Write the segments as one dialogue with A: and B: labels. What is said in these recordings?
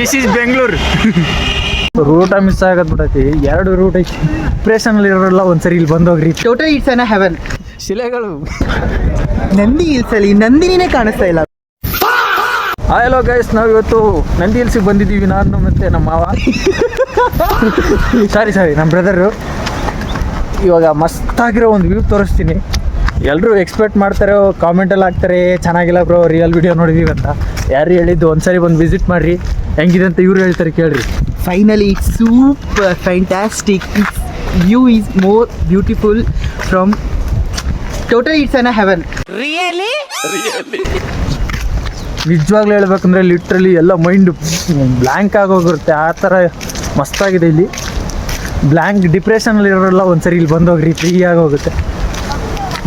A: This is Bengaluru. ರೂಟ miss ಆಗದ್ ಬಿಟ್ಟೈತಿ. 2 ರೂಟ್ ಐತಿ. ಡಿಪ್ರೆಷನ್ ಅಲ್ಲಿ ಇರೋಲ್ಲ, ಒಂದ್ಸರಿ ಇಲ್ಲಿ ಬಂದೋಗ್ರಿ.
B: Total it's an heaven.
A: ಶಿಲೆಗಳು
B: ನಂದಿ ಹಿಲ್ಸ್ ಅಲ್ಲಿ ನಂದಿನಿನೇ ಕಾಣಿಸ್ತಾ ಇಲ್ಲ.
A: ಹಲೋ ಗೈಸ್, ನಾವು ಇವತ್ತು ನಂದಿ ಹಿಲ್ಸಿಗೆ ಬಂದಿದ್ದೀವಿ. ನಾನು ಮತ್ತೆ ನಮ್ಮ ಮಾವ ಸಾರಿ ನಮ್ಮ ಬ್ರದರು. ಇವಾಗ ಮಸ್ತಾಗಿರೋ ಒಂದು ವ್ಯೂ ತೋರಿಸ್ತೀನಿ. ಎಲ್ಲರೂ ಎಕ್ಸ್ಪೆಕ್ಟ್ ಮಾಡ್ತಾರೆ, ಕಾಮೆಂಟಲ್ಲಿ ಹಾಕ್ತಾರೆ ಚೆನ್ನಾಗಿಲ್ಲ ಬ್ರೋ, ರಿಯಲ್ ವಿಡಿಯೋ ನೋಡಿದೀವಿ ಅಂತ. ಯಾರು ಹೇಳಿದ್ದು? ಒಂದ್ಸರಿ ಬಂದು ವಿಸಿಟ್ ಮಾಡಿರಿ, ಹೆಂಗಿದೆ ಅಂತ ಇವ್ರು ಹೇಳ್ತಾರೆ, ಕೇಳ್ರಿ.
B: Finally it's super fantastic. View is more beautiful from total it's an Heaven. Really
A: ನಿಜವಾಗ್ಲೂ ಹೇಳ್ಬೇಕಂದ್ರೆ ಲಿಟ್ರಲಿ ಎಲ್ಲ ಮೈಂಡ್ ಬ್ಲ್ಯಾಂಕ್ ಆಗೋಗಿರುತ್ತೆ. ಆ ಥರ ಮಸ್ತಾಗಿದೆ ಇಲ್ಲಿ. ಬ್ಲ್ಯಾಂಕ್ ಡಿಪ್ರೆಷನಲ್ಲಿ ಇರೋಲ್ಲ, ಒಂದ್ಸರಿ ಇಲ್ಲಿ ಬಂದೋಗ್ರಿ, ಫ್ರೀ ಆಗೋಗುತ್ತೆ.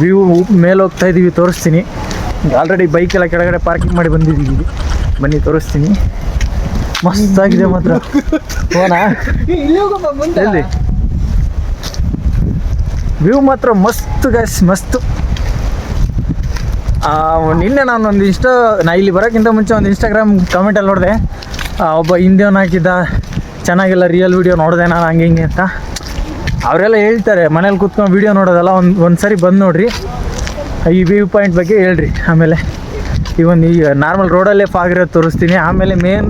A: ವ್ಯೂ ಮೇಲೆ ಹೋಗ್ತಾ ಇದ್ದೀವಿ, ತೋರಿಸ್ತೀನಿ. ಆಲ್ರೆಡಿ ಬೈಕೆಲ್ಲ ಕೆಳಗಡೆ ಪಾರ್ಕಿಂಗ್ ಮಾಡಿ ಬಂದಿದ್ದೀವಿ, ಬನ್ನಿ ತೋರಿಸ್ತೀನಿ. ಮಸ್ತಾಗಿದೆ ಮಾತ್ರ. ಹೋನಾ ಎಲ್ಲಿ ವ್ಯೂ ಮಾತ್ರ ಮಸ್ತ್ ಗೈಸ್, ಮಸ್ತು. ನಿನ್ನೆ ನಾನು ಒಂದು ನಾ ಇಲ್ಲಿ ಬರೋಕ್ಕಿಂತ ಮುಂಚೆ ಒಂದು ಇನ್ಸ್ಟಾಗ್ರಾಮ್ ಕಮೆಂಟಲ್ಲಿ ನೋಡಿದೆ. ಒಬ್ಬ ಹಿಂದಿಯವನು ಹಾಕಿದ್ದ, ಚೆನ್ನಾಗಿಲ್ಲ ರಿಯಲ್ ವೀಡಿಯೋ ನೋಡಿದೆ ನಾನು ಹಂಗೆ ಹಿಂಗೆ ಅಂತ. ಅವರೆಲ್ಲ ಹೇಳ್ತಾರೆ ಮನೇಲಿ ಕೂತ್ಕೊಂಡು ವೀಡಿಯೋ ನೋಡೋದಲ್ಲ, ಒಂದು ಸರಿ ಬಂದು ನೋಡಿರಿ, ಈ ವ್ಯೂ ಪಾಯಿಂಟ್ ಬಗ್ಗೆ ಹೇಳ್ರಿ. ಆಮೇಲೆ ಈಗ ನಾರ್ಮಲ್ ರೋಡಲ್ಲೇ ಫಾಗಿರೋದು ತೋರಿಸ್ತೀನಿ. ಆಮೇಲೆ ಮೇನ್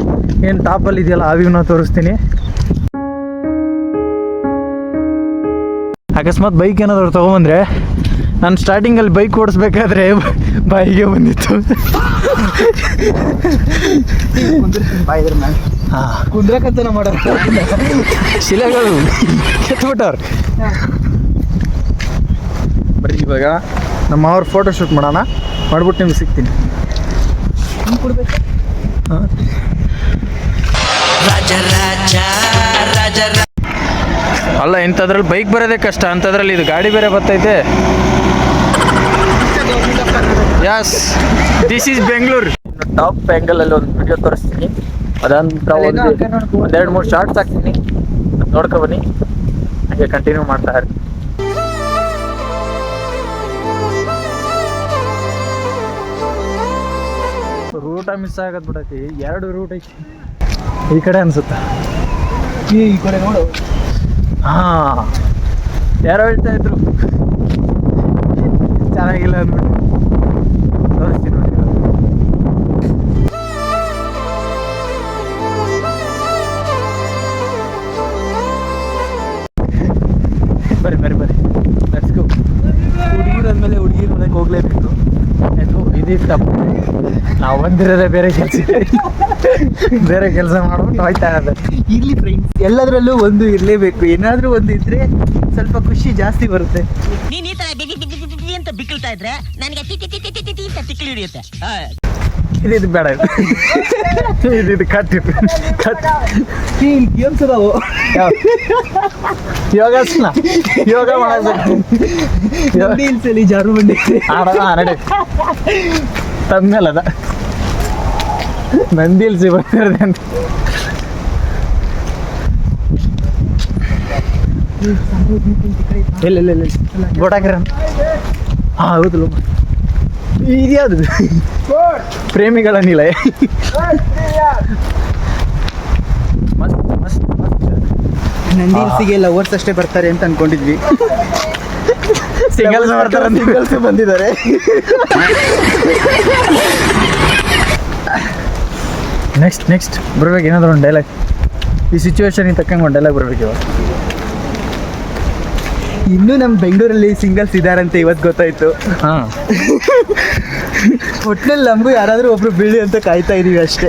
A: ಏನು ಟಾಪಲ್ಲಿ ಇದೆಯಲ್ಲ ಆ ವ್ಯೂನ ತೋರಿಸ್ತೀನಿ. ಅಕಸ್ಮಾತ್ ಬೈಕ್ ಏನಾದರೂ ತೊಗೊಂಬಂದರೆ, ನಾನು ಸ್ಟಾರ್ಟಿಂಗಲ್ಲಿ ಬೈಕ್ ಓಡಿಸ್ಬೇಕಾದ್ರೆ ಬಾಯಿಗೆ ಬಂದಿತ್ತು.
B: ಕುಂದ್ರಕಂತನ ಮಾಡೋರು
A: ಶಿಲೆಗಳು ಕೆತ್ಬಿಟ್ಟವ್ರು. ಬರ್ರಿ ಇವಾಗ ನಮ್ಮ ಅವ್ರ ಫೋಟೋ ಶೂಟ್ ಮಾಡೋಣ, ಮಾಡ್ಬಿಟ್ಟು ನಿಮ್ಗೆ ಸಿಗ್ತೀನಿ. ಅಲ್ಲ, ಇಂಥದ್ರಲ್ಲಿ ಬೈಕ್ ಬರೋದೇ ಕಷ್ಟ, ಅಂಥದ್ರಲ್ಲಿ ಇದು ಗಾಡಿ ಬೇರೆ ಬರ್ತೈತೆ. Yes, this is Bengaluru. Top ಆ್ಯಂಗಲಲ್ಲಿ ಒಂದು ವಿಡಿಯೋ ತೋರಿಸ್ತೀನಿ. ಅದಂತ ಒಂದು 2-3 ಶಾರ್ಟ್ಸ್ ಹಾಕ್ತೀನಿ, ನೋಡ್ಕೊ ಬನ್ನಿ. ಹಾಗೆ ಕಂಟಿನ್ಯೂ ಮಾಡ್ತಾ ಇರಿ. ರೂಟ ಮಿಸ್ ಆಗದ್ ಬಿಟ್ಟೈತಿ. 2 ರೂಟ್ ಐತಿ. ಈ ಕಡೆ ಅನ್ಸುತ್ತಾ?
B: ಈ ಕಡೆ ನೋಡು.
A: ಹಾಂ, ಯಾರೋ ಹೇಳ್ತಾ ಇದ್ರು ಚೆನ್ನಾಗಿಲ್ಲ ಅಂದ್ಬಿಟ್ಟು. ತೋರಿಸ್ತೀನಿ ನೋಡಿ. ಬರ್ರಿ ಲೆಟ್ಸ್ ಗೋ. ಹುಡುಗಿರು ಅಂದಮೇಲೆ ಹುಡುಗಿರು ಮನೆಗೆ ಹೋಗ್ಲೇಬೇಕು. ಅದು ಇದಿತ್ತಪ್ಪ, ನಾವು ಬಂದಿರೋದೇ ಬೇರೆ ಕೆಲಸ ಮಾಡ್ಬಿಟ್ಟು ಹೋಯ್ತಾ ಇರೋದು.
B: ಇರ್ಲಿ ಫ್ರೆಂಡ್ಸ್, ಎಲ್ಲದರಲ್ಲೂ ಒಂದು ಇರಲೇಬೇಕು. ಏನಾದರೂ ಒಂದು ಇದ್ರೆ ಸ್ವಲ್ಪ ಖುಷಿ ಜಾಸ್ತಿ ಬರುತ್ತೆ.
C: ನೀನ್ ಈ ತರ ಅಂತ ಬಿಕ್ಕಳ್ತಾ ಇದ್ರೆ ನನಗೆ ತಿಕ್ಕಿ ಹಿಡಿಯುತ್ತೆ.
A: ಇದು ಬೇಡ, ಇದು ಕಟ್
B: ಗೇಮ್ಸ್ ಅದಾವು.
A: ಯೋಗ ಮಾಡಬೇಕು.
B: ಹಿಲ್ಸಲ್ಲಿ ಜಾರು ಬಂಡಿ
A: ನಡೆ ತಮ್ಮೇಲೆ ಅದ ನಂದಿ ಹಿಲ್ಸಿ ಬಂದಿರದೆ ಅಂತ. ಇಲ್ಲ ಗೋಟಾಕಿರ. ಹಾಂ ಹೌದು, ಇದ್ಯಾವುದು ಪ್ರೇಮಿಗಳ ನಿಲಯ. ಮಸ್ತ್
B: ನಂದಿ ಹಿಲ್ಸಿಗೆ ಲವರ್ಸ್ ಅಷ್ಟೇ ಬರ್ತಾರೆ ಅಂತ ಅನ್ಕೊಂಡಿದ್ವಿ.
A: ಸಿಂಗಲ್ಸ್ ಬರ್ತಾರೆ,
B: ಸಿಂಗಲ್ಸ್ ಬಂದಿದ್ದಾರೆ.
A: ನೆಕ್ಸ್ಟ್ ಬರ್ಬೇಕು ಏನಾದ್ರು ಒಂದು ಡೈಲಾಗ್. ಈ ಸಿಚುವೇಶನ್ಗೆ ತಕ್ಕಂಗೆ ಒಂದು ಡೈಲಾಗ್ ಬರ್ಬೇಕು ಇವಾಗ.
B: ಇನ್ನೂ ನಮ್ಮ ಬೆಂಗಳೂರಲ್ಲಿ ಸಿಂಗಲ್ಸ್ ಇದ್ದಾರಂತೆ ಇವತ್ತು ಗೊತ್ತಾಯ್ತು.
A: ಹಾಂ,
B: ಒಟ್ಟಿನಲ್ಲಿ ನಮಗೂ ಯಾರಾದರೂ ಒಬ್ರು ಬೀಳಿ ಅಂತ ಕಾಯ್ತಾ ಇದೀವಿ ಅಷ್ಟೇ.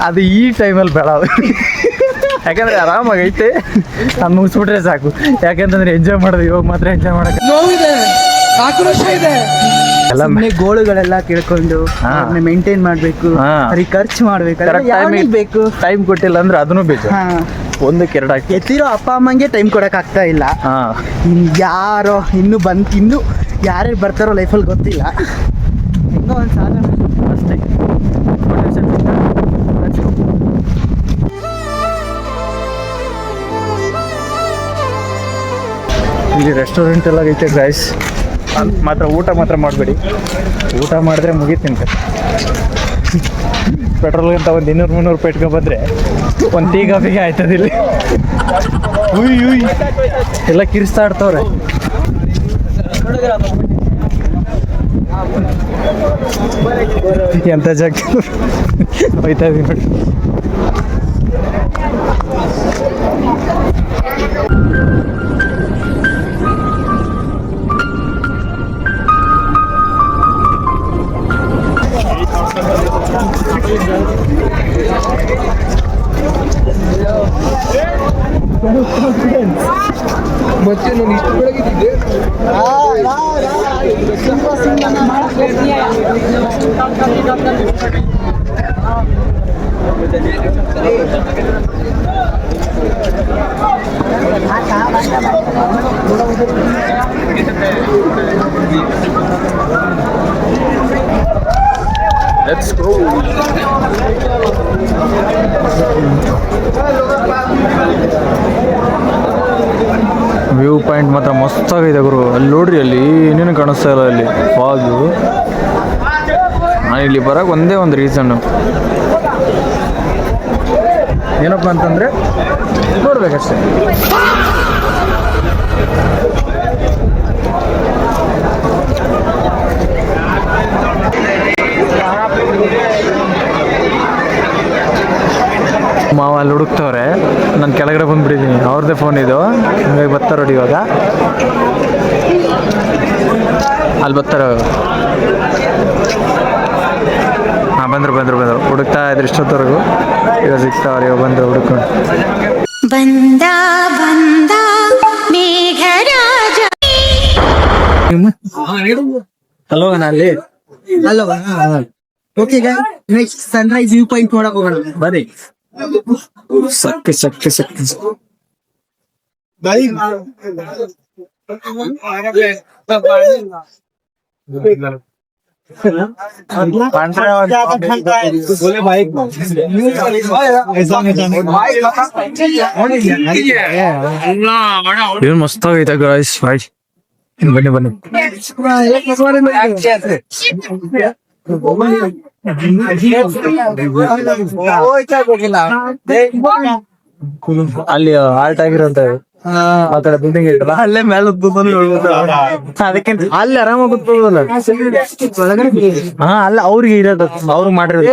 A: ಅದು ಈ ಟೈಮಲ್ಲಿ ಬೇಡ, ಯಾಕಂದ್ರೆ ಆರಾಮಾಗೈತೆ. ನಾನು ಮುಗಿಸ್ಬಿಟ್ರೆ ಸಾಕು. ಯಾಕಂತಂದ್ರೆ ಎಂಜಾಯ್ ಮಾಡೋದು ಇವಾಗ ಮಾತ್ರ ಎಂಜಾಯ್ ಮಾಡಕ್ಕೆ
B: ನೋವಿದೆ, ಆಕ್ರೋಶ ಇದೆ.
A: ಎಲ್ಲ
B: ಗೋಳುಗಳೆಲ್ಲ ಕೇಳ್ಕೊಂಡು ಮೇಂಟೈನ್ ಮಾಡಬೇಕು, ಸರಿ ಖರ್ಚು ಮಾಡ್ಬೇಕು, ಬೇಕು
A: ಟೈಮ್ ಕೊಟ್ಟಿಲ್ಲ ಅಂದ್ರೆ ಅದನ್ನು ಬೇಕು. ಒಂದಕ್ಕೆ 2 ಹಾಕಿ
B: ಎತ್ತಿರೋ ಅಪ್ಪ ಅಮ್ಮಂಗೆ ಟೈಮ್ ಕೊಡಕ್ ಆಗ್ತಾ ಇಲ್ಲ. ಯಾರೋ ಇನ್ನು ಯಾರ್ಯಾರು ಬರ್ತಾರೋ ಲೈಫಲ್ಲಿ ಗೊತ್ತಿಲ್ಲ. ಹೆಂಗೋ ಒಂದು ಸಾಲ
A: ಅಷ್ಟೇ. ಇಲ್ಲಿ ರೆಸ್ಟೋರೆಂಟ್ ಎಲ್ಲ ಐತೆ ಗೈಸ್. ಮಾತ್ರ ಊಟ ಮಾತ್ರ ಮಾಡಬೇಡಿ. ಊಟ ಮಾಡಿದ್ರೆ ಮುಗೀತೀನಿ. ಪೆಟ್ರೋಲ್ಗಿಂತ ಒಂದು 200-300 ರೂಪಾಯಿ ಇಟ್ಕೊಂಡು ಬಂದರೆ ಒಂದು ಟೀ ಕಾಫಿಗೆ ಆಯ್ತದ ಇಲ್ಲಿ. ಎಲ್ಲ ಕಿರಿಸ್ತಾ ಇಡ್ತವ್ರೆ. ಎಂಥ ಜಾಗ ಹೋಯ್ತಾ ಇದೀವಿ ನೋಡಿ.
B: ಮತ್ತೆ ನಾನು ಇಷ್ಟು ಬೆಳಗಿದ್ದೆ.
A: Let's go. ವ್ಯೂ ಪಾಯಿಂಟ್ ಮಾತ್ರ ಮಸ್ತಾಗಿದೆ ಗುರು. ಅಲ್ಲಿ ನೋಡ್ರಿ, ಅಲ್ಲಿ ಏನೇನು ಕಾಣಿಸ್ತಾ ಇಲ್ಲ ಅಲ್ಲಿ ಫಾಗು. ನಾನು ಇಲ್ಲಿ ಬರೋಕೆ ಒಂದೇ ಒಂದು ರೀಸನ್ನು ಏನಪ್ಪ ಅಂತಂದರೆ ನೋಡ್ಬೇಕಷ್ಟೆ. ಮಾವ ಅಲ್ಲಿ ಹುಡುಕ್ತವ್ರೆ, ನಾನು ಕೆಳಗಡೆ ಬಂದುಬಿಟ್ಟಿದ್ದೀನಿ. ಅವ್ರದ್ದೇ ಫೋನ್ ಇದು, ಹಂಗಾಗಿ ಬರ್ತಾರೆ ನೋಡಿ ಇವಾಗ. ಅಲ್ಲಿ ಬರ್ತಾರೆ ಹಾಂ, ಬಂದರು ಹುಡುಕ್ತಾ ಇದ್ರು ಇಷ್ಟೊತ್ತವರೆಗೂ. ಈಗ ಸಿಗ್ತಾವ್ರೆ, ಇವಾಗ ಬಂದರು ಹುಡುಕೊಂಡು.
D: ಬಂದ ಮೇಘರಾಜ.
A: ಹಲೋ, ಅಲ್ಲಿ
B: ಅಲ್ಲವಾ? Okay next Sunrise view point ನೋಡಕ್ ಹೋಗೋಣ.
A: ಬನ್ನಿ. ಸಕ್ಕಿ ಏನು ಮಸ್ತಾಗೈತೆ ಗಾಯ್ಸ್. ಬಾಯ್, ಬನ್ನಿ. ಅಲ್ಲಿ ಆಲ್ಟ್ ಆಗಿರೋಂತ ಆ ಕಡೆ ಬಿಲ್ಡಿಂಗ್ ಐತಲ್ಲ, ಅಲ್ಲೇ ಮೇಲೆ ಅದಕ್ಕಿಂತ ಅಲ್ಲಿ ಆರಾಮಾಗಿ ಕೂತ್ಕೊಳ್ಳೋದಲ್ಲ. ಹಾ, ಅಲ್ಲ ಅವ್ರಿಗೆ ಇರೋದು, ಅವ್ರಿಗೆ ಮಾಡಿರೋದು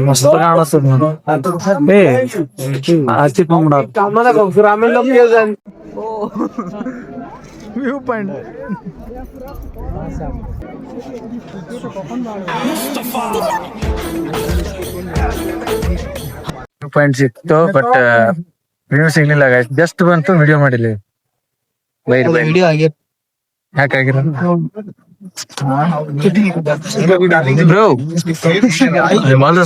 A: ಮಸ್ತ್ ಕಾಣಿಸ್ತದ. ವ್ಯೂ ಪಾಯಿಂಟ್ ಪಾಯಿಂಟ್ ಸಿಕ್ತು, ಬಟ್ ವಿಡಿಯೋ ಸಿಗ್ಲಿಲ್ಲ. ಜಸ್ಟ್ ಬಂತು, ವಿಡಿಯೋ ಮಾಡಿಲ್ಲ. ಯಾಕಾಗಿರ ಬ್ರೋ,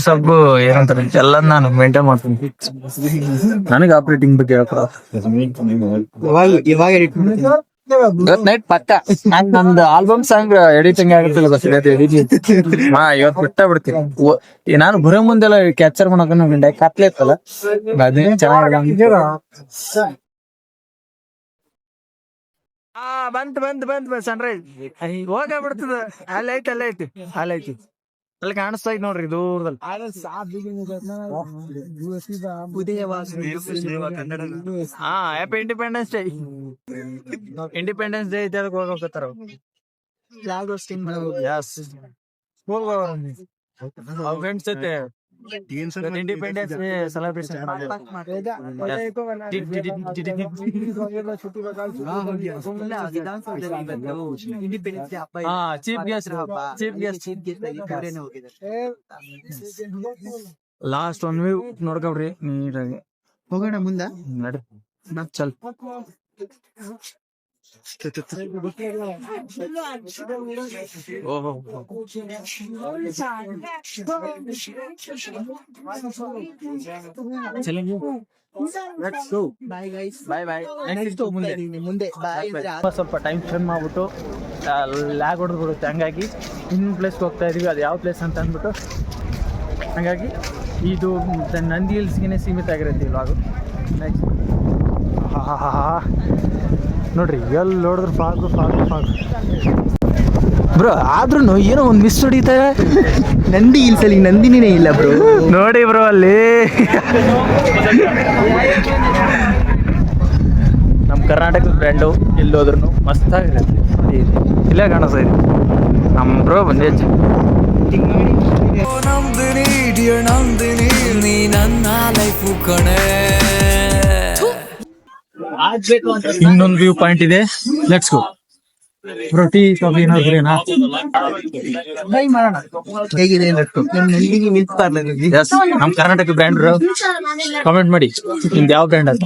A: ಸ್ವಲ್ಪ ಏನಂತಾರೆ ಎಲ್ಲ ನಾನು ಮೇಂಟೈನ್ ಮಾಡ್ತೀನಿ. ನನಗೆ ಆಪರೇಟಿಂಗ್ ಬಗ್ಗೆ ಹೇಳ್ತಾರ ನೈಟ್ ಪಕ್ಕ. ನಂದು ಆಲ್ಬಮ್ ಸಾಂಗ್ ಎಡಿಟಿಂಗ್ ಆಗುತ್ತಿಲ್ಲ ಹಾ, ಇವತ್ತು ಬಿಡ್ತೀನಿ. ನಾನು ಬರೋ ಮುಂದೆಲ್ಲ ಕ್ಯಾಪ್ಚರ್ ಮಾಡಕ ಕತ್ಲೆ ಇತ್ತಲ್ಲ, ಅದೇ ಚೆನ್ನಾಗಿಲ್ಲ. ಬಂತು ಸನ್ರೈಸ್ ಹೋಗ್ಬಿಡ್ತದ. ಅಲ್ಲೈತಿ ಅಲ್ಲಿ ಕಾಣಿಸ್ತಾ ಇದ್ ನೋಡ್ರಿ ದೂರದಲ್ಲಿ. ಹಾ, happy independence day. Independence day ಐತೆ, ಅದಕ್ಕೆ ಹೋಗ್ತಾರ. ಫ್ರೆಂಡ್ಸ್ ಜೊತೆ independence day celebration chief guest last one view ನೋಡ್ಕೊಬ್ರಿ ನೀಟಾಗಿ.
B: ಹೋಗೋಣ ಮುಂದ
A: ನಡಿ ಚಲ್. ಓಹೋ, ಸ್ವಲ್ಪ ಟೈಮ್ ಸ್ಪೆಂಡ್ ಮಾಡ್ಬಿಟ್ಟು ಲ್ಯಾಗ್ ಹೊಡೆದು ಬಿಡುತ್ತೆ. ಹಂಗಾಗಿ ಇನ್ನೊಂದು ಪ್ಲೇಸ್ಗೆ ಹೋಗ್ತಾ ಇದೀವಿ. ಅದು ಯಾವ ಪ್ಲೇಸ್ ಅಂತ ಅಂದ್ಬಿಟ್ಟು, ಹಂಗಾಗಿ ಇದು ನಂದಿ ಹಿಲ್ಸ್ಗೆ ಸೀಮಿತ ಆಗಿರುತ್ತೆ ಇವಾಗ. ನೆಕ್ಸ್ಟ್ ನೋಡ್ರಿ, ಎಲ್ಲಿ ನೋಡಿದ್ರು ಫಾಗು. ಬ್ರೋ ಆದ್ರೂ ಏನೋ ಒಂದು ಮಿಸ್ ಹೊಡಿತಾರೆ.
B: ನಂದಿ ಹಿಲ್ಸ್ ಅಲ್ಲಿ ನಂದಿನಿನೇ ಇಲ್ಲ ಬ್ರೋ.
A: ನೋಡಿ ಬ್ರೋ ಅಲ್ಲಿ ನಮ್ಮ ಕರ್ನಾಟಕದ ಬ್ರ್ಯಾಂಡು ಎಲ್ಲೋದ್ರೂ ಮಸ್ತಾಗಿರುತ್ತೆ. ಇಲ್ಲೇ ಕಾಣಿಸ್ತಾ ಇದೆ ನಮ್ಮ ಬ್ರೋ ಬಂದೇ. ಇನ್ನೊಂದು ವ್ಯೂ ಪಾಯಿಂಟ್ ಇದೆ, let's go. Bro tea coffee ಏನಾದ್ರು ಏನಾ?
B: ಹೇಗಿದೆ ನಂದಿನಿ ಮಿಲ್ಕ್ ಪಾರ್ಲರ್ ಅಲ್ಲಿ
A: ನಮ್ಮ ಕರ್ನಾಟಕ ಬ್ರ್ಯಾಂಡ್ ಕಾಮೆಂಟ್ ಮಾಡಿ ನಿಮ್ದು ಯಾವ ಬ್ರ್ಯಾಂಡ್ ಅಂತ.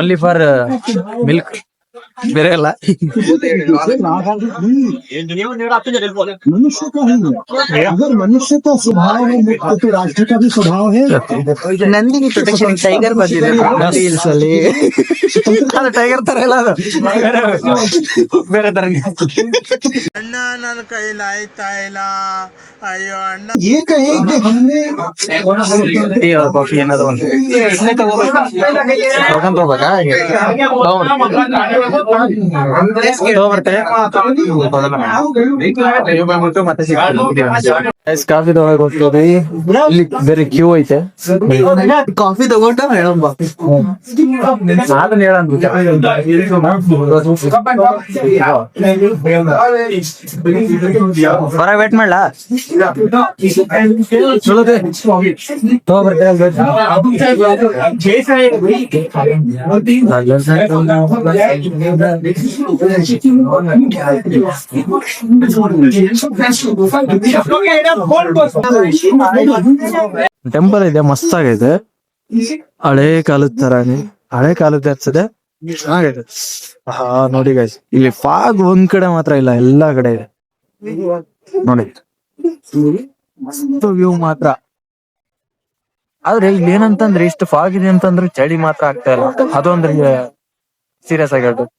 A: ಓನ್ಲಿ ಫಾರ್ ಮಿಲ್ಕ್, ಬೇರೆ ಅಲ್ಲ.
E: मनुष्य का ही है, अगर मनुष्य का स्वभाव है तो राष्ट्र का भी स्वभाव है.
B: ನಂದಿನಿ ಪ್ರೊಟೆಕ್ಷನ್ ಟೈಗರ್ ಬಂದಿದೆ ನಂದಿ ಹಿಲ್ಸ್ ಅಲ್ಲಿ.
A: ಅದು ಟೈಗರ್ ತರ ಇಲ್ಲ, ಅದು ಬೇರೆ ತರ.
E: ये कहे कि हमने
A: ಟೀ और ಕಾಫಿ ಏನಾದ್ರು ಒಂದು ತಗೋಬೇಕಾ? ಕಾಫಿ ತಗೊಳಕ್ ಹೋಗ್ತೀವಿ. ಇಲ್ಲಿ ಬೇರೆ ಕ್ಯೂ ಐತೆ.
B: ಕಾಫಿ ತಗೊಂಡ ಹೇಳಮ್ಮ.
A: ಅದನ್ನ ಹೇಳಂತ ಹೊರ ವೇಟ್ ಮಾಡ್ಲಾ? ಟೆಂಪಲ್ ಇದೆ, ಮಸ್ತ್ ಆಗೈತೆ. ಹಳೆ ಕಾಲದ ತರಾನೇ, ಹಳೆ ಕಾಲದ ಅನ್ಸದೆ, ಚೆನ್ನಾಗೈತೆ. ಹಾ ನೋಡಿ ಗೈಸ್, ಇಲ್ಲಿ ಫಾಗ್ ಒಂದ್ ಕಡೆ ಮಾತ್ರ ಇಲ್ಲ, ಎಲ್ಲಾ ಕಡೆ ಇದೆ ನೋಡಿ. ಮಸ್ತ್ ವ್ಯೂ ಮಾತ್ರ. ಆದ್ರೆ ಇಲ್ಲಿ ಏನಂತಂದ್ರೆ ಇಷ್ಟು ಫಾಗ್ ಇದೆ ಅಂತಂದ್ರೆ ಚಳಿ ಮಾತ್ರ ಆಗ್ತಾ ಇಲ್ಲ, ಅದೊಂದ್ರೆ ಸೀರಿಯಸ್ ಆಗಿ ಹೇಳ್ಬೇಕು.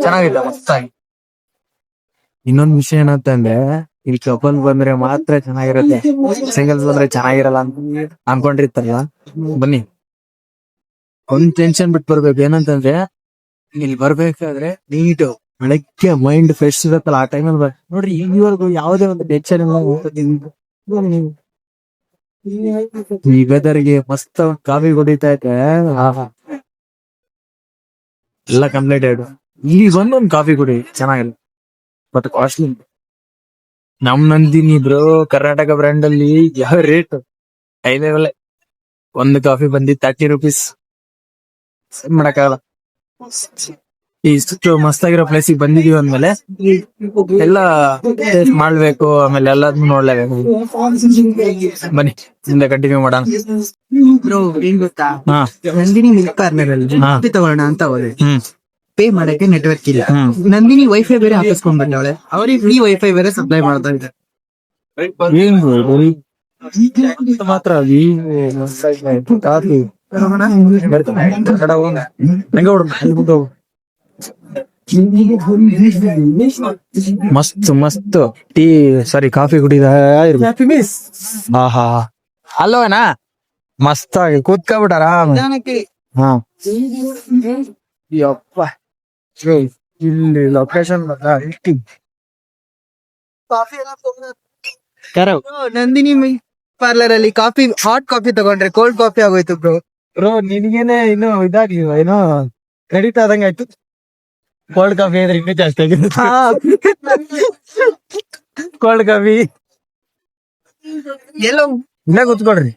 A: ಚೆನ್ನಾಗಿದೆ ಮಸ್ತಾಗಿ. ಇನ್ನೊಂದ್ ವಿಷಯ ಏನಂತಂದ್ರೆ ಇಲ್ಲಿ ಕಪಲ್ ಬಂದ್ರೆ ಮಾತ್ರ ಚೆನ್ನಾಗಿರುತ್ತೆ, ಸಿಂಗಲ್ಸ್ ಬಂದ್ರೆ ಚೆನ್ನಾಗಿರಲ್ಲ ಅಂತ ಅನ್ಕೊಂಡಿರ್ತಾರಲ್ಲ. ಬನ್ನಿ, ಒಂದ್ ಟೆನ್ಷನ್ ಬಿಟ್ಟು ಬರ್ಬೇಕು. ಏನಂತಂದ್ರೆ ಇಲ್ಲಿ ಬರ್ಬೇಕಾದ್ರೆ ನೀಟ್ ಬೆಳಗ್ಗೆ ಮೈಂಡ್ ಫ್ರೆಶ್ ಇರುತ್ತಲ್ಲ, ಆ ಟೈಮಲ್ಲಿ ನೋಡ್ರಿ ಈವರೆಗೂ ಯಾವುದೇ ಒಂದು ಟೆನ್ಷನ್ ಇಲ್ಲ. ಈ ವೆದರ್ಗೆ ಮಸ್ತ್ ಕಾಫಿ ಕುಡಿತಾ ಐತೆ. ಎಲ್ಲ ಕಂಪ್ಲೀಟ್ ಆಯ್ತು. ಇಲ್ಲಿ ಬಂದೊಂದು ಕಾಫಿ ಕುಡಿ, ಚೆನ್ನಾಗಿಲ್ಲ ಬಟ್ ಕಾಸ್ಟ್ಲಿ. ನಮ್ ನಂದಿನಿ ಬ್ರೋ ಕರ್ನಾಟಕ ಬ್ರ್ಯಾಂಡ್ ಅಲ್ಲಿ ಯಾವ ರೇಟ್ ಹೈಲೆವೆಲ್. ಒಂದು ಕಾಫಿ ಬಂದಿ 30 rupees. ಮಾಡಕ್ಕಾಗಲ್ಲ. ಇಷ್ಟು ಮಸ್ತಾಗಿರೋ ಪ್ಲೇಸಿಗೆ ಬಂದಿದೀವಿ ಅಂದ್ಮೇಲೆ ಎಲ್ಲ ಟೇಸ್ಟ್ ಮಾಡ್ಬೇಕು, ಆಮೇಲೆ ಎಲ್ಲಾದ್ನೂ ನೋಡ್ಲೇಬೇಕು. ಬನ್ನಿ ಮುಂದೆ ಕಂಟಿನ್ಯೂ ಮಾಡೋಣ.
B: ಬ್ರೋ ಏನ್ ಗೊತ್ತಾ,
A: ಹಾ
B: ನಂದಿನಿ ಮಿಲ್ಕ್ ಪಾರ್ಲರ್ ಅಲ್ಲಿ ಕಾಫಿ ತಗೊಳ್ಳೋಣ ಅಂತ ಹೋದೆ. ಪೇ ಮಾಡಕ್ಕೆ ನೆಟ್ವರ್ಕ್ ಇಲ್ಲ. ನಂದಿನಿ ವೈಫೈ ಬೇರೆ ಹಾಕಿಸ್ಕೊಂಡ್ ಬಂದವಳೆ, ಅವ್ರಿಗೆ ಫ್ರೀ ವೈಫೈ ಬೇರೆ ಸಪ್ಲೈ ಮಾಡ್ತಾ ಇದ್ದಾರೆ.
A: ಏನ್ ಮಾತ್ರ ಕಾಫಿ ಮಸ್ತ್ ಮಸ್ತ್ ಟೀ ಸಾರಿ ಕಾಫಿ ಕುಡಿದ ಅಲ್ವನಾ ಮಸ್ತ್ ಆಗಿ ಕೂತ್ಕೊಬಿಟ್ಟ ಆರಾಮ. ಹಾ ಯಪ್ಪ ಇಲ್ಲಿ ಲೊಕೇಶನ್
B: ನಂದಿನಿ ಮಿಲ್ಕ್ ಪಾರ್ಲರ್ ಅಲ್ಲಿ ಕಾಫಿ, ಹಾಟ್ ಕಾಫಿ ತಗೊಂಡ್ರೆ ಕೋಲ್ಡ್ ಕಾಫಿ ಆಗೋಯ್ತು ಬ್ರೋ.
A: ಬ್ರೋ ನಿನ್ಗೇನೆ ಇನ್ನು ಇದಾಗಿಲ್ವ, ಏನೋ ಕ್ರೆಡಿಟ್ ಆದಂಗ ಆಯ್ತು. ಕೋಲ್ಡ್ ಕಾಫಿ ಅಂದ್ರೆ ಇನ್ನೂ ಜಾಸ್ತಿ ಆಗಿದೆ. ಕೋಲ್ಡ್ ಕಾಫಿ
B: ಎಲ್ಲೋ
A: ಇನ್ನ ಕೂತ್ಕೊಳ್ರಿ.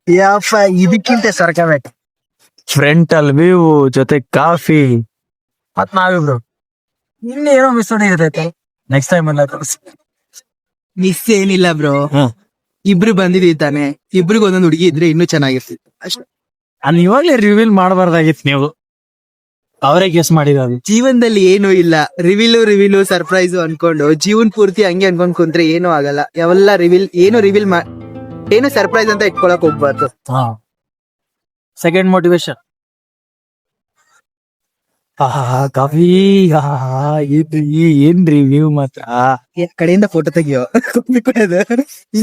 A: ಯಪ್ಪ ಇದಕ್ಕಿಂತ ಸರ್ಕಬೇಕು. ಫ್ರಂಟ್ ಅಲ್ಲಿ ವ್ಯೂ ಜೊತೆ ಕಾಫಿ ಮತ್ ನಾವಿಬ್ರು ಇನ್ನೇನೋ ಮಿಸ್ ಹೊಡಿತೈತೆ. ನೆಕ್ಸ್ಟ್ ಟೈಮ್ ಅಲ್ಲ
B: ಮಿಸ್ ಏನಿಲ್ಲ ಬ್ರೋ, ಇಬ್ರು ಬಂದಿದೀವಿ ತಾನೆ, ಇಬ್ರಿಗೂ ಒಂದೊಂದು ಹುಡುಗಿ ಇದ್ರೆ ಇನ್ನೂ ಚೆನ್ನಾಗಿರ್ತಿತ್ತು ಅಷ್ಟೇ.
A: ನಾನು ಇವಾಗ್ಲೇ ರಿವೀಲ್ ಮಾಡಬಾರ್ದಾಗಿತ್ತು, ನೀವು ಅವರೇ ಗೆಸ್ ಮಾಡಿರೋದು.
B: ಜೀವನದಲ್ಲಿ ಏನೂ ಇಲ್ಲ, ರಿವೀಲು ಸರ್ಪ್ರೈಸ್ ಅನ್ಕೊಂಡು ಜೀವನ್ ಪೂರ್ತಿ ಹಂಗೆ ಅನ್ಕೊಂಡ್ ಕುಂತ್ರೆ ಏನೂ ಆಗಲ್ಲ. ಯಾವೆಲ್ಲ ರಿವೀಲ್ ಏನು ಸರ್ಪ್ರೈಸ್ ಅಂತ ಇಟ್ಕೊಳಕ್ ಹೋಗ್ಬಾರ್ದು.
A: ಹಾ ಸೆಕೆಂಡ್ ಮೋಟಿವೇಶನ್. ಕಾಫಿ ಇದು ಏನ್ ರಿವ್ಯೂ ಮಾತ್ರ.
B: ಕಡೆಯಿಂದ ಫೋಟೋ ತೆಗಿಯೋ.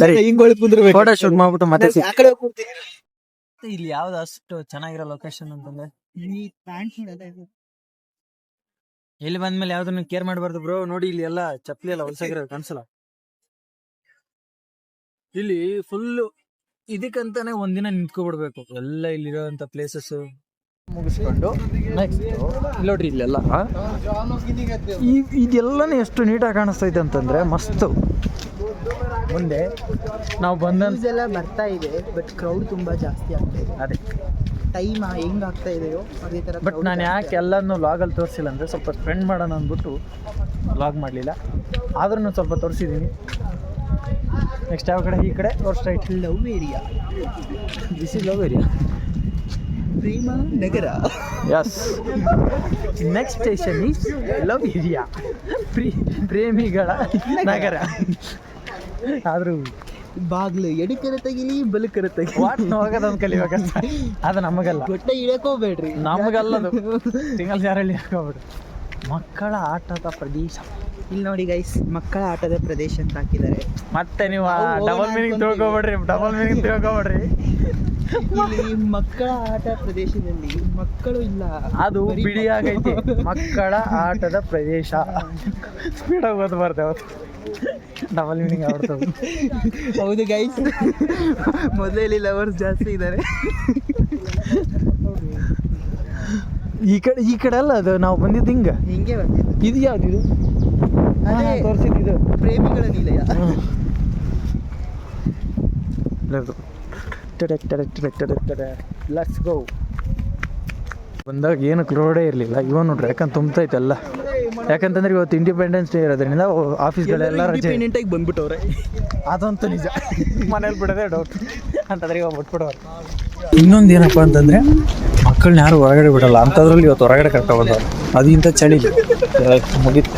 A: ಸರಿ,
B: ಹಿಂಗ್ ಕುಂದ್ರಬೇಕು,
A: ಫೋಟೋ ಶೂಟ್ ಮಾಡ್ಬಿಟ್ಟು ಮತ್ತೆ
B: ಆ ಕಡೆ ಹೋಗ್ ಕೂರ್ತೀನಿ.
A: ಇಲ್ಲಿ ಯಾವ್ದು ಅಷ್ಟು ಚೆನ್ನಾಗಿರೋ ಲೊಕೇಶನ್ ಅಂತಂದ್ರೆ ಇಲ್ಲಿ ಬಂದ್ಮೇಲೆ ಯಾವ್ದನ್ನ ಕೇರ್ ಮಾಡಬಾರ್ದು ಬ್ರೋ. ನೋಡಿ ಇಲ್ಲಿ ಎಲ್ಲ ಚಪ್ಪಲಿ ಎಲ್ಲ ಹೊಲ್ಸಾಗಿರೋದು ಕಾಣಿಸಲ್ಲ. ಇಲ್ಲಿ ಫುಲ್ ಇದಕ್ಕಂತಾನೆ ಒಂದಿನ ನಿಂತ್ಕೊಬಿಡ್ಬೇಕು. ಎಲ್ಲ ಇಲ್ಲಿರೋಂಥ ಪ್ಲೇಸಸ್ ಮುಗಿಸ್ಕೊಂಡು ನೆಕ್ಸ್ಟ್ ನೋಡ್ರಿ ಇಲ್ಲೆಲ್ಲ ಇದೆಲ್ಲನೇ ಎಷ್ಟು ನೀಟಾಗಿ ಕಾಣಿಸ್ತೈತೆ ಅಂತಂದ್ರೆ ಮಸ್ತ್. ಮುಂದೆ ನಾವು ಬಂದಂತ
B: ಎಲ್ಲ ಬರ್ತಾ ಇದೆ, ಬಟ್ ಕ್ರೌಡ್ ತುಂಬಾ ಜಾಸ್ತಿ ಆಗ್ತಾ ಇದೆ.
A: ಅದೇ
B: ಟೈಮ್ ಹೆಂಗ್ ಆಗ್ತಾ ಇದೆಯೋ ಅದೇ ತರ.
A: ಬಟ್ ನಾನು ಯಾಕೆ ಎಲ್ಲನೂ ಲಾಗಲ್ಲಿ ತೋರಿಸಿಲ್ಲ ಅಂದರೆ ಸ್ವಲ್ಪ ಸ್ಪೆಂಡ್ ಮಾಡೋಣ ಅಂದ್ಬಿಟ್ಟು ಲಾಗ್ ಮಾಡಲಿಲ್ಲ. ಆದ್ರೂ ಸ್ವಲ್ಪ ತೋರಿಸಿದ್ದೀನಿ. ನೆಕ್ಸ್ಟ್ ಯಾವ ಕಡೆ? ಈ ಕಡೆ ಅವ್ರ straight.
B: Love area,
A: this is love area,
B: ಪ್ರೇಮ ನಗರ.
A: Yes. Next station is love area, ಪ್ರೇಮಿಗಳ ನಗರ. ಆದರೂ
B: ಬಾಗ್ಲು ಎಡಕರ ತೆಗಿಲಿ ಬಲಕರ ತೆಗಿಲಿ,
A: ವಾಟ್ ಹೋಗೋದೊಂದು ಕಲಿಬೇಕಂತ. ಅದು ನಮಗಲ್ಲ,
B: ಹೊಟ್ಟೆ ಇಡಕೋಬೇಡ್ರಿ,
A: ನಮಗಲ್ಲದು. ಸಿಂಗಲ್ ಜಾರಲ್ಲಿ ಹಾಕೋಬಿಡ್ರಿ. ಮಕ್ಕಳ ಆಟದ ಪ್ರದೇಶ.
B: ಇಲ್ಲಿ ನೋಡಿ ಗೈಸ್, ಮಕ್ಕಳ ಆಟದ ಪ್ರದೇಶ ಅಂತ ಹಾಕಿದ್ದಾರೆ.
A: ಮತ್ತೆ ನೀವು ಡಬಲ್ ಮೀನಿಂಗ್ ತಿಳ್ಕೊಬೇಡ್ರಿ.
B: ಇಲ್ಲಿ ಮಕ್ಕಳ ಆಟ ಪ್ರದೇಶದಲ್ಲಿ ಮಕ್ಕಳು ಇಲ್ಲ,
A: ಅದು ಬಿಡಿಯಾಗೈತಿ. ಮಕ್ಕಳ ಆಟದ ಪ್ರದೇಶ. ಸ್ಪೀಡಾಗಿ ಓದಬಾರ್ದು ಅವತ್ತು, ಡಬಲ್ ಮೀನಿಂಗ್ ಆಡ್ತದೆ.
B: ಹೌದು ಗೈಸ್, ಮೊದಲೇ ಲವರ್ಸ್ ಜಾಸ್ತಿ ಇದ್ದಾರೆ.
A: ಈ ಕಡೆ ಅಲ್ಲ ಅದು ನಾವು ಬಂದಿದ್ದು
B: ಹಿಂಗೆ ಬಂದಿದ್ದು.
A: ಇದು ಯಾವ್ದು?
B: ಅದೇ
A: ತೋರಿಸಿದ್ದು
B: ಪ್ರೇಮಿಗಳ ನಿಲಯ.
A: Let's go. ಬಂದಾಗ ಏನು ಕ್ರೌಡೇ ಇರಲಿಲ್ಲ. ಇವಾಗ ನೋಡ್ರಿ ಯಾಕಂತ ತುಂಬತೈತೆ ಎಲ್ಲ. ಯಾಕಂತಂದ್ರೆ ಇವತ್ತು ಇಂಡಿಪೆಂಡೆನ್ಸ್ ಡೇ ಇರೋದ್ರಿಂದ ಆಫೀಸ್ಗಳೆಲ್ಲ ರಜೆ.
B: ಇಂಡಿಪೆಂಡೆಂಟ್ ಆಗಿ ಬಂದ್ಬಿಟ್ಟವ್ರೆ.
A: ಅದಂತೂ ನಿಜ. ಮನೇಲಿ ಬಿಡೋದೇ ಡೌಟ್ ಅಂತಂದ್ರೆ ಇವಾಗ ಬಿಟ್ಬಿಡೋರು. ಇನ್ನೊಂದು ಏನಪ್ಪ ಅಂತಂದ್ರೆ ಮಕ್ಕಳನ್ನ ಯಾರು ಹೊರಗಡೆ ಬಿಡಲ್ಲ. ಅಂಥದ್ರಲ್ಲಿ ಇವತ್ತು ಹೊರಗಡೆ ಕರ್ಕೊಂಡು ಬಂದವರು. ಅದು ಇಂಥ ಚಳಿ ಮುಗೀತು.